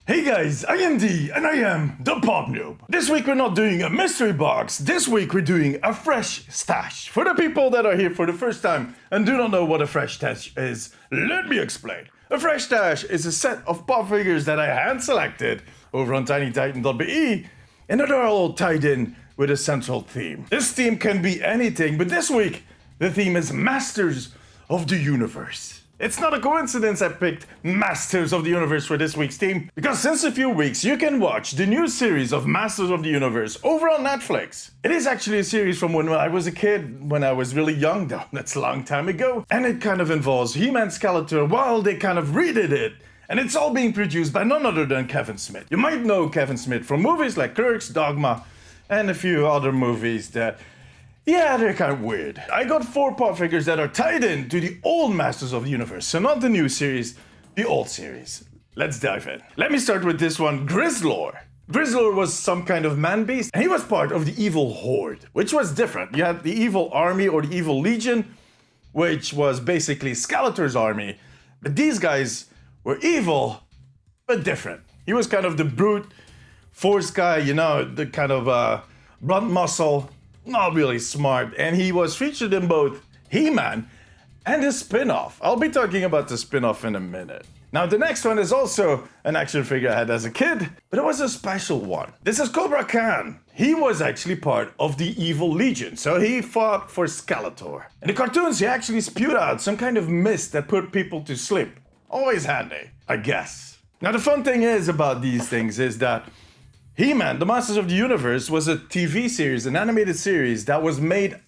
Hey guys, I am D, and I am the Pop Noob. This week we're not doing a mystery box, this week we're doing a fresh stash. For the people that are here for the first time and do not know what a fresh stash is, let me explain. A fresh stash is a set of pop figures that I hand selected over on tinytitan.be and that are all tied in with a central theme. This theme can be anything, but this week the theme is Masters of the Universe. It's not a coincidence I picked Masters of the Universe for this week's theme, because since a few weeks you can watch the new series of Masters of the Universe over on Netflix. It is actually a series from when I was a kid, when I was really young though, that's a long time ago, and it kind of involves He-Man, Skeletor, while they kind of redid it. And it's all being produced by none other than Kevin Smith. You might know Kevin Smith from movies like Clerks, Dogma, and a few other movies that, yeah, they're kind of weird. I got 4 pop figures that are tied in to the old Masters of the Universe. So not the new series, the old series. Let's dive in. Let me start with this one, Grizzler. Grizzler was some kind of man-beast, and he was part of the evil horde, which was different. You had the evil army or the evil legion, which was basically Skeletor's army. But these guys were evil, but different. He was kind of the brute force guy, you know, the kind of blunt muscle, not really smart, and he was featured in both He-Man and his spin-off. I'll be talking about the spin-off in a minute. Now the next one is also an action figure I had as a kid, but it was a special one. This is Cobra Khan. He was actually part of the evil legion, so he fought for Skeletor. In the cartoons he actually spewed out some kind of mist that put people to sleep. Always handy, I guess. Now the fun thing is about these things is that He-Man, the Masters of the Universe, was a TV series, an animated series that was made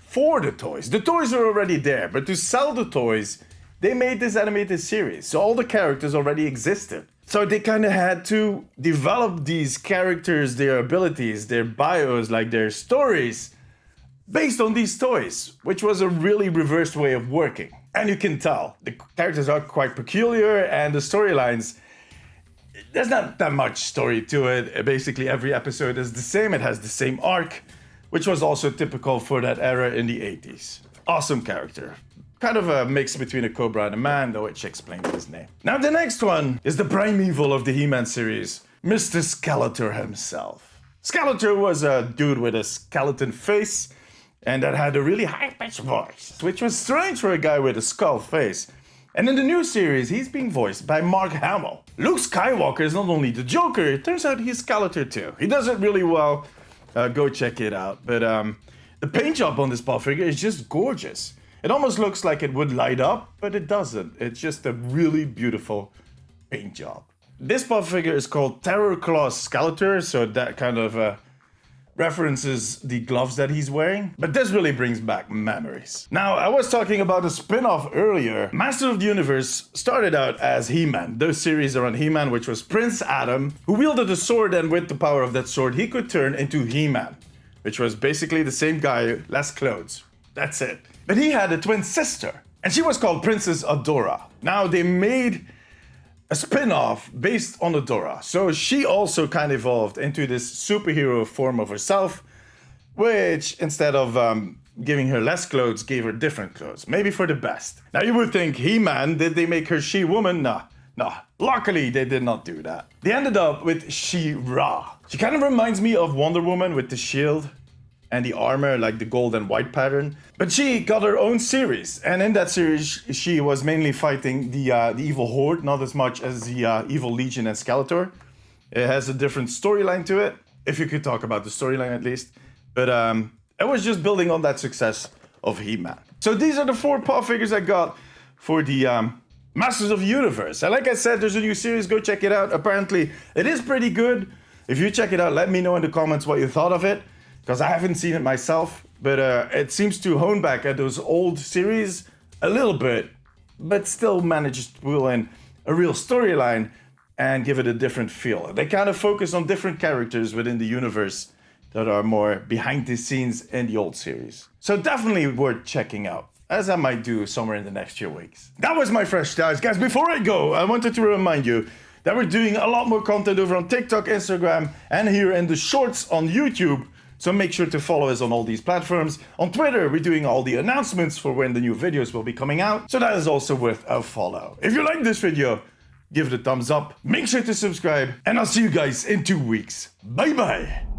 for the toys. The toys are already there, but to sell the toys, they made this animated series. So all the characters already existed. So they kind of had to develop these characters, their abilities, their bios, like their stories, based on these toys, which was a really reversed way of working. And you can tell, the characters are quite peculiar and the storylines, there's not that much story to it. Basically, every episode is the same. It has the same arc, which was also typical for that era in the 80s. Awesome character. Kind of a mix between a Cobra and a man, though which explains his name. Now, the next one is the primeval of the He-Man series, Mr. Skeletor himself. Skeletor was a dude with a skeleton face and that had a really high-pitched voice, which was strange for a guy with a skull face. And in the new series, he's being voiced by Mark Hamill. Luke Skywalker is not only the Joker, it turns out he's Skeletor too. He does it really well, go check it out. But the paint job on this pop figure is just gorgeous. It almost looks like it would light up, but it doesn't. It's just a really beautiful paint job. This pop figure is called Terror Claw Skeletor, so that kind of references the gloves that he's wearing, but this really brings back memories. Now, I was talking about a spin-off earlier. Master of the Universe started out as He-Man, the series around He-Man, which was Prince Adam, who wielded a sword, and with the power of that sword, he could turn into He-Man, which was basically the same guy, less clothes. That's it. But he had a twin sister, and she was called Princess Adora. Now, they made a spin-off based on Adora. So she also kind of evolved into this superhero form of herself, which instead of giving her less clothes, gave her different clothes. Maybe for the best. Now you would think, He-Man, did they make her She-Woman? Nah. Luckily, they did not do that. They ended up with She-Ra. She kind of reminds me of Wonder Woman with the shield and the armor, like the gold and white pattern. But she got her own series, and in that series, she was mainly fighting the evil horde, not as much as the evil legion and Skeletor. It has a different storyline to it, if you could talk about the storyline at least. But it was just building on that success of He-Man. So these are the 4 pop figures I got for the Masters of the Universe. And like I said, there's a new series, go check it out. Apparently, it is pretty good. If you check it out, let me know in the comments what you thought of it, because I haven't seen it myself, but it seems to hone back at those old series a little bit, but still manages to pull in a real storyline and give it a different feel. They kind of focus on different characters within the universe that are more behind the scenes in the old series. So definitely worth checking out, as I might do somewhere in the next few weeks. That was my fresh stars. Guys, before I go, I wanted to remind you that we're doing a lot more content over on TikTok, Instagram, and here in the shorts on YouTube. So make sure to follow us on all these platforms. On Twitter, we're doing all the announcements for when the new videos will be coming out. So that is also worth a follow. If you like this video, give it a thumbs up, make sure to subscribe, and I'll see you guys in 2 weeks. Bye bye!